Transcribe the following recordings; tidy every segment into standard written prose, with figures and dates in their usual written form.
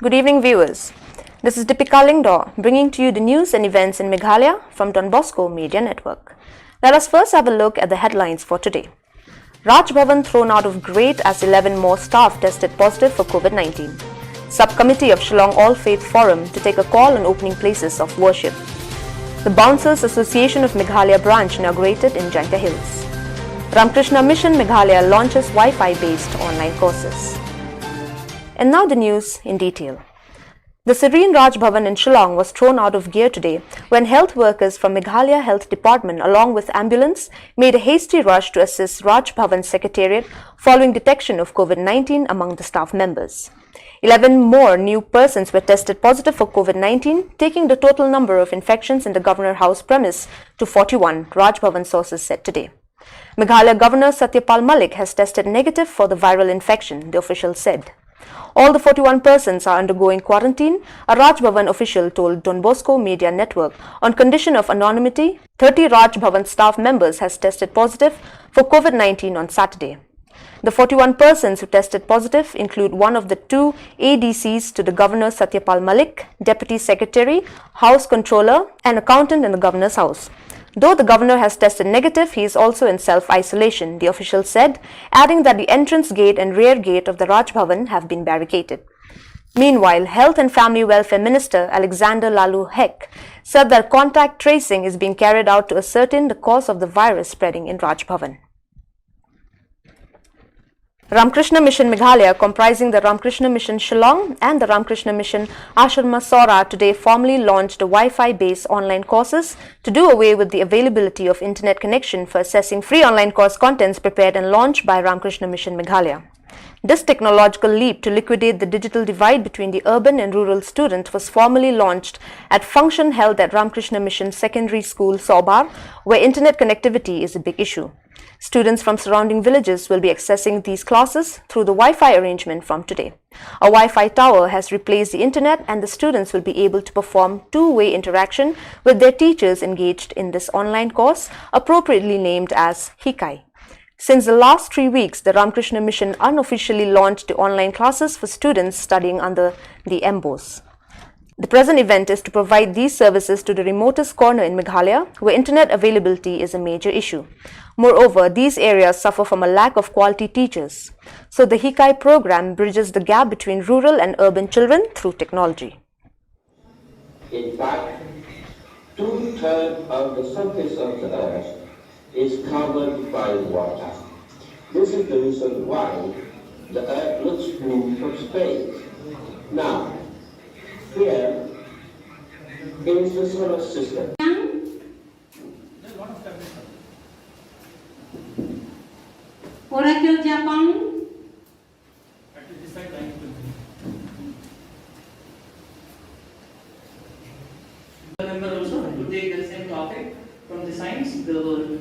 Good evening, viewers. This is Deepika Lingdor bringing to you the news and events in Meghalaya from Bosco Media Network. Let us first have a look at the headlines for today. Raj Bhavan thrown out of grade as 11 more staff tested positive for COVID-19. Subcommittee of Shillong All Faith Forum to take a call on opening places of worship. The Bouncers Association of Meghalaya branch inaugurated in Jaintia Hills. Ramakrishna Mission Meghalaya launches Wi-Fi based online courses. And now the news in detail. The serene Raj Bhavan in Shillong was thrown out of gear today when health workers from Meghalaya Health Department along with ambulance made a hasty rush to assist Raj Bhavan's secretariat following detection of COVID-19 among the staff members. 11 more new persons were tested positive for COVID-19, taking the total number of infections in the Governor House premise to 41, Raj Bhavan sources said today. Meghalaya Governor Satyapal Malik has tested negative for the viral infection, the official said. All the 41 persons are undergoing quarantine, a Raj Bhavan official told Bosco Media Network. On condition of anonymity, 30 Raj Bhavan staff members has tested positive for COVID-19 on Saturday. The 41 persons who tested positive include one of the two ADCs to the Governor Satyapal Malik, Deputy Secretary, House Controller and Accountant in the Governor's House. Though the Governor has tested negative, he is also in self-isolation, the official said, adding that the entrance gate and rear gate of the Raj Bhavan have been barricaded. Meanwhile, Health and Family Welfare Minister Alexander Lalu Hek said that contact tracing is being carried out to ascertain the cause of the virus spreading in Raj Bhavan. Ramakrishna Mission Meghalaya, comprising the Ramakrishna Mission Shillong and the Ramakrishna Mission Ashrama Sora, today formally launched the Wi-Fi based online courses to do away with the availability of internet connection for assessing free online course contents prepared and launched by Ramakrishna Mission Meghalaya. This technological leap to liquidate the digital divide between the urban and rural student was formally launched at function held at Ramakrishna Mission Secondary School, Sobar, where internet connectivity is a big issue. Students from surrounding villages will be accessing these classes through the Wi-Fi arrangement from today. A Wi-Fi tower has replaced the internet and the students will be able to perform two-way interaction with their teachers engaged in this online course, appropriately named as Hikai. Since the last 3 weeks, the Ramakrishna Mission unofficially launched the online classes for students studying under the MBOS. The present event is to provide these services to the remotest corner in Meghalaya, where internet availability is a major issue. Moreover, these areas suffer from a lack of quality teachers. So the Hikai program bridges the gap between rural and urban children through technology. In fact, 2/3 of the surface of the earth is covered by water. This is the reason why the earth looks blue from space. Now, here is the solar system. Oracle Japan. Member also to take the same topic from the science, the world.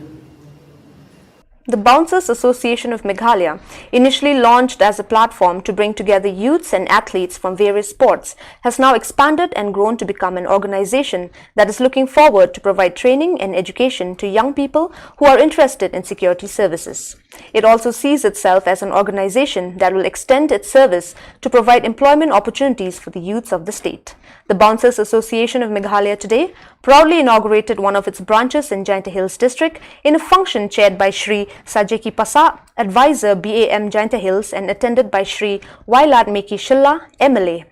The Bouncers Association of Meghalaya, initially launched as a platform to bring together youths and athletes from various sports, has now expanded and grown to become an organization that is looking forward to provide training and education to young people who are interested in security services. It also sees itself as an organization that will extend its service to provide employment opportunities for the youths of the state. The Bouncers Association of Meghalaya today proudly inaugurated one of its branches in Jaintia Hills district in a function chaired by Shri Sajeki Pasa, Advisor BAM Jaintia Hills, and attended by Shri Wailat Meki Shilla, MLA.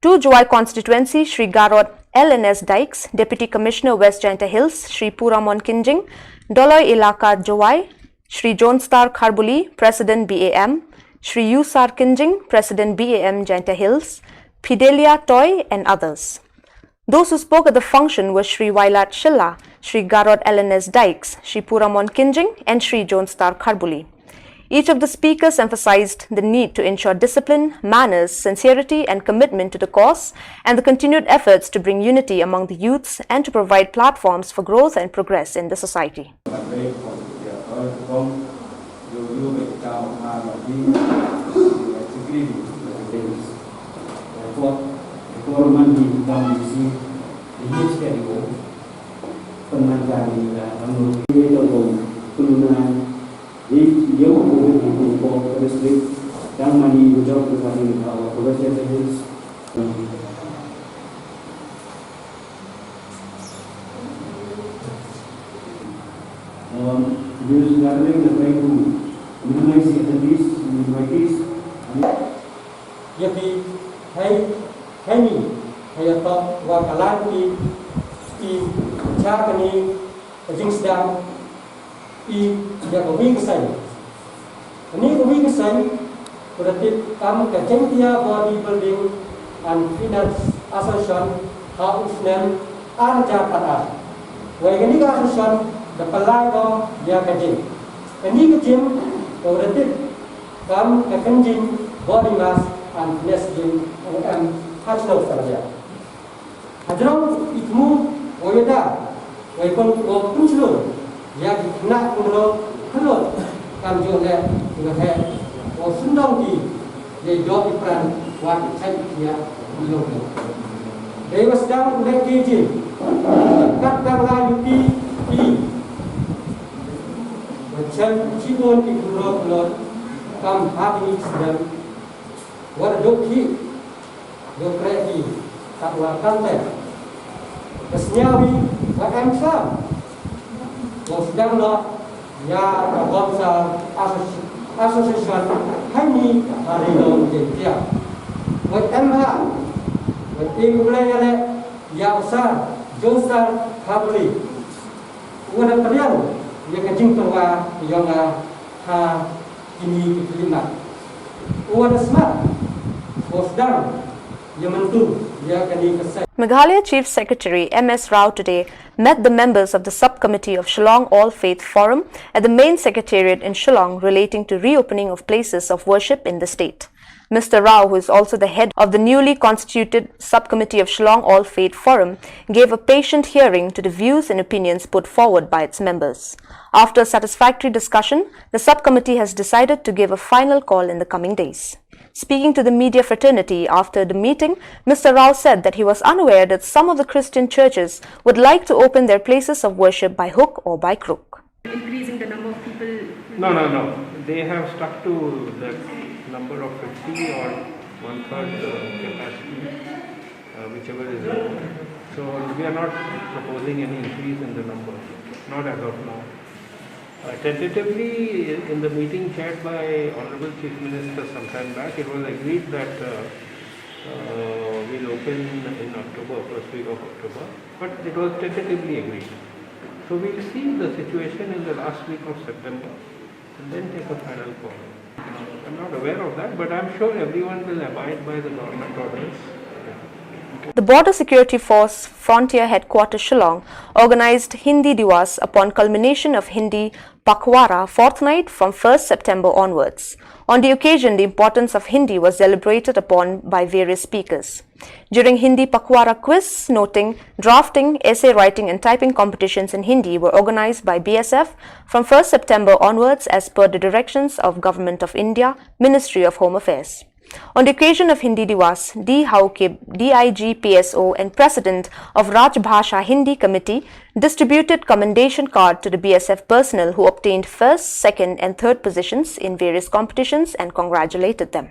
To Joy Constituency, Shri Garot LNS Dykes, Deputy Commissioner West Jaintia Hills, Shri Puramon Kinjing, Doloi Ilaka Joy, Shri Jonstar Kharbuli, President BAM, Shri Yusar Kinjing, President BAM Jaintia Hills, Fidelia Toy and others. Those who spoke at the function were Shri Wailat Shilla, Shri Garot LNS Dykes, Shri Puramon Kinjing and Shri Jonstar Kharbuli. Each of the speakers emphasized the need to ensure discipline, manners, sincerity and commitment to the cause and the continued efforts to bring unity among the youths and to provide platforms for growth and progress in the society. Yang mani hujau kepada Provinsi Jawa Views gathering the way to minimize the attendees and invitees. Yapi, Henny, Hayato, Wakalaki, Chakani, Jingsdam, Yakowing Nikowing Sai, Puratit Kam Kajentia Bodybuilding and Fitness Association, Hausnam, Arjapata. Waganika Association, the Palago Yakajin. And Nikajin, Puratit Kam Kajenjin, Body Mass and Fitness Gym and Hasno Sarja. Hadron Itmu, Oyada, Wakon Kunchlo, Yak Nak Kulo, Kulo. Kam jo le nga he o sundong ki ye jo ipran wa chai ya lo lo they was down le keji kat dang la yu pi wa chan chi bon ki kulo lo kam ha ni sedam wa do ki do kre ki tak wa kan le kesnyawi wa am sam wa sedang lo ya Bosco Association Hani Harino Jetia. With Emma, with Inglaterra, Yausa, Josa, Habli. With a Prian, Yakajinkawa, Yonga, Ha, Kini, Lima. With a smart was done, Yamantu, Yakani Kasai. Meghalaya Chief Secretary M.S. Rao today met the members of the subcommittee of Shillong All Faith Forum at the main secretariat in Shillong relating to reopening of places of worship in the state. Mr. Rao, who is also the head of the newly constituted subcommittee of Shillong All Faith Forum, gave a patient hearing to the views and opinions put forward by its members. After a satisfactory discussion, the subcommittee has decided to give a final call in the coming days. Speaking to the media fraternity after the meeting, Mr. Rao said that he was unaware that some of the Christian churches would like to open their places of worship by hook or by crook. Increasing the number of people? No. They have stuck to the number of 50 or one-third capacity, whichever is it. So we are not proposing any increase in the number, not as of now. Tentatively, in the meeting chaired by Honorable Chief Minister some time back, it was agreed that we'll open in October, first week of October, but it was tentatively agreed. So we'll see the situation in the last week of September and then take a final call. I'm not aware of that, but I'm sure everyone will abide by the government orders. The Border Security Force Frontier Headquarters Shillong organized Hindi Diwas upon culmination of Hindi Pakhwara fortnight from 1st September onwards. On the occasion, the importance of Hindi was deliberated upon by various speakers. During Hindi Pakhwara quiz, noting, drafting, essay writing and typing competitions in Hindi were organized by BSF from 1st September onwards as per the directions of Government of India, Ministry of Home Affairs. On the occasion of Hindi Diwas, D. Haukib, DIG PSO and President of Raj Bhasha Hindi Committee distributed commendation card to the BSF personnel who obtained first, second and third positions in various competitions and congratulated them.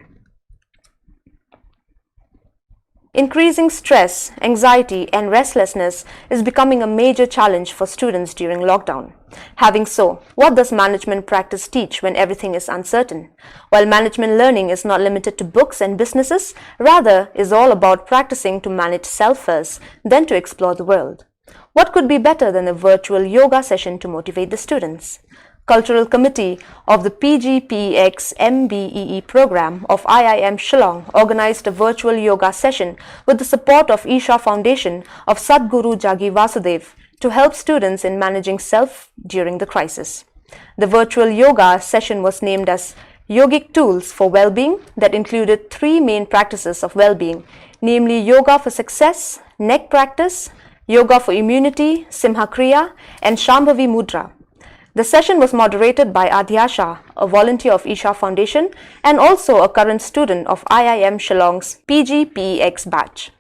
Increasing stress, anxiety and restlessness is becoming a major challenge for students during lockdown. Having so, what does management practice teach when everything is uncertain? While management learning is not limited to books and businesses, rather is all about practicing to manage self first, then to explore the world. What could be better than a virtual yoga session to motivate the students? Cultural Committee of the PGPEX MBEE program of IIM Shillong organized a virtual yoga session with the support of Isha Foundation of Sadhguru Jagi Vasudev to help students in managing self during the crisis. The virtual yoga session was named as Yogic Tools for Well-being that included three main practices of well-being, namely Yoga for Success, Neck Practice, Yoga for Immunity, Simha Kriya and Shambhavi Mudra. The session was moderated by Adhyasha, a volunteer of Isha Foundation and also a current student of IIM Shillong's PGPEX batch.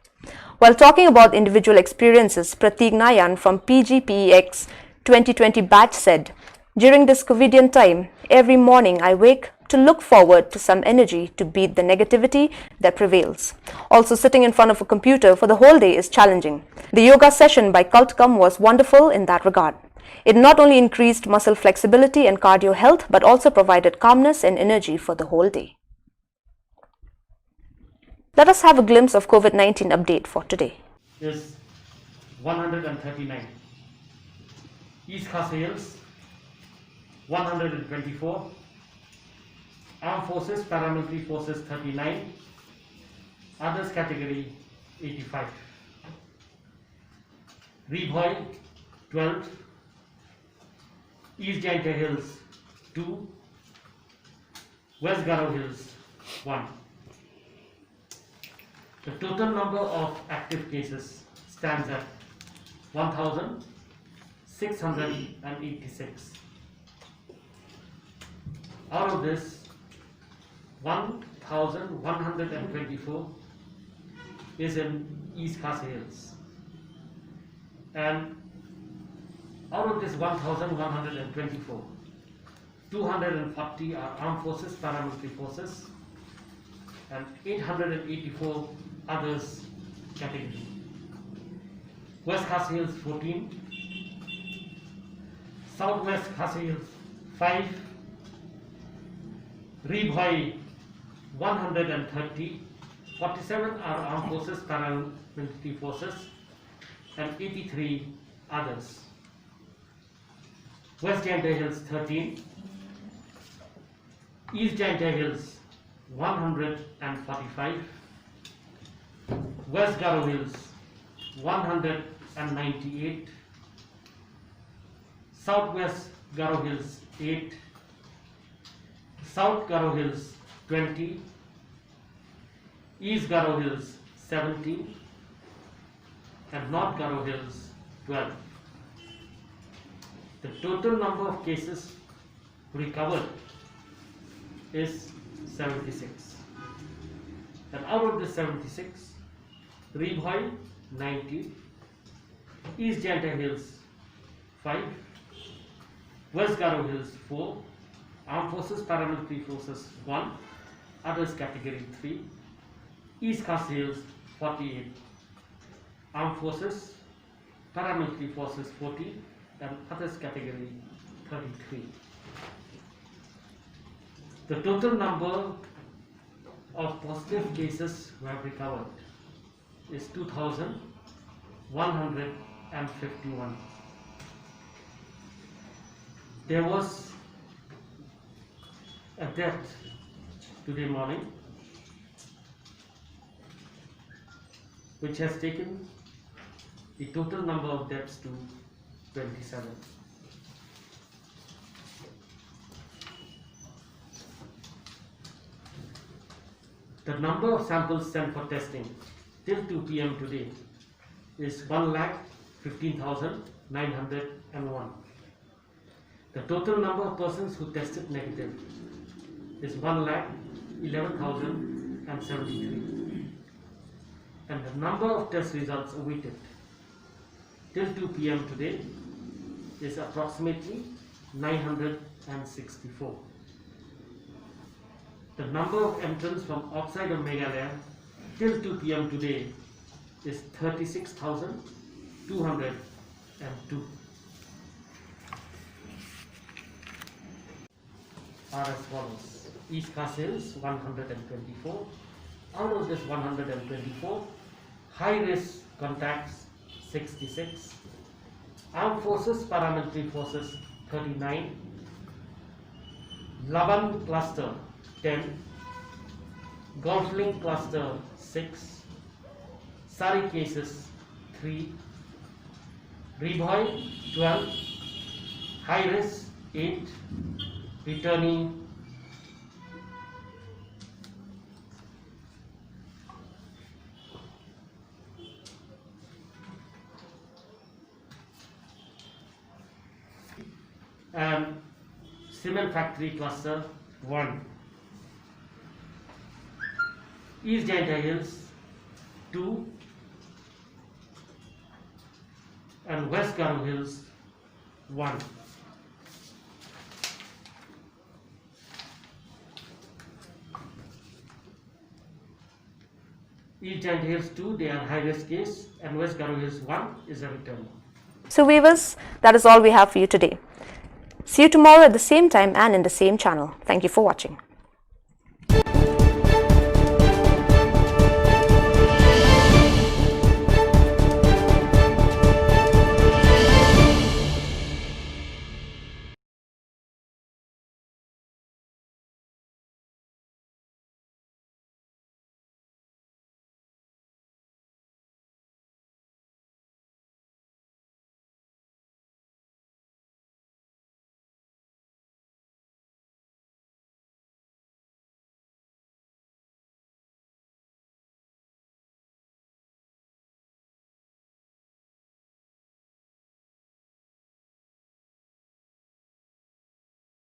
While talking about individual experiences, Prateek Nayan from PGPEX 2020 batch said, "During this COVIDian time, every morning I wake to look forward to some energy to beat the negativity that prevails. Also, sitting in front of a computer for the whole day is challenging. The yoga session by Cultcom was wonderful in that regard. It not only increased muscle flexibility and cardio health, but also provided calmness and energy for the whole day. Let us have a glimpse of COVID-19 update for today. Is 139. East Khas Hills 124. Armed Forces, Paramilitary Forces 39. Others category 85. Reboy 12. East Jaintia Hills 2. West Garo Hills 1. The total number of active cases stands at 1,686. Out of this, 1,124 is in East Khasi Hills, and out of this 1,124, 240 are armed forces, paramilitary forces, and 884 others category. West Khasi Hills 14, Southwest Khasi Hills 5, Ribhoi 130, 47 are armed forces, paramilitary forces, and 83 others. West Jaintia Hills 13, East Jaintia Hills 145, West Garo Hills 198, Southwest Garo Hills 8, South Garo Hills 20, East Garo Hills 17, and North Garo Hills 12. The total number of cases recovered is 76. And out of the 76, Ribhoi 90, East Jaintia Hills 5, West Garo Hills 4, Armed Forces, Paramilitary Forces 1, others category 3, East Khasi Hills 48, Armed Forces, Paramilitary Forces 40, and others category 33. The total number of positive cases who have recovered is 2,151. There was a death today morning, which has taken the total number of deaths to 27. The number of samples sent for testing till 2 p.m. today is 1,15,901. The total number of persons who tested negative is 1,11,073. And the number of test results awaited till 2 p.m. today is approximately 964. The number of entrants from outside of Meghalaya till 2 p.m. today is 36,202. Are as follows: East Khasi Hills 124. Out of this 124, high risk contacts 66, Armed Forces, Paramilitary Forces 39, Laban Cluster 10, Golfling Cluster 6, Sari cases 3, Ribhoi 12, high risk 8, returning and Cement Factory Cluster 1, East Jaintia Hills 2, and West Garo Hills 1. East Giant Hills 2, they are high risk case, and West Garo Hills 1 is a return. So viewers, that is all we have for you today. See you tomorrow at the same time and in the same channel. Thank you for watching.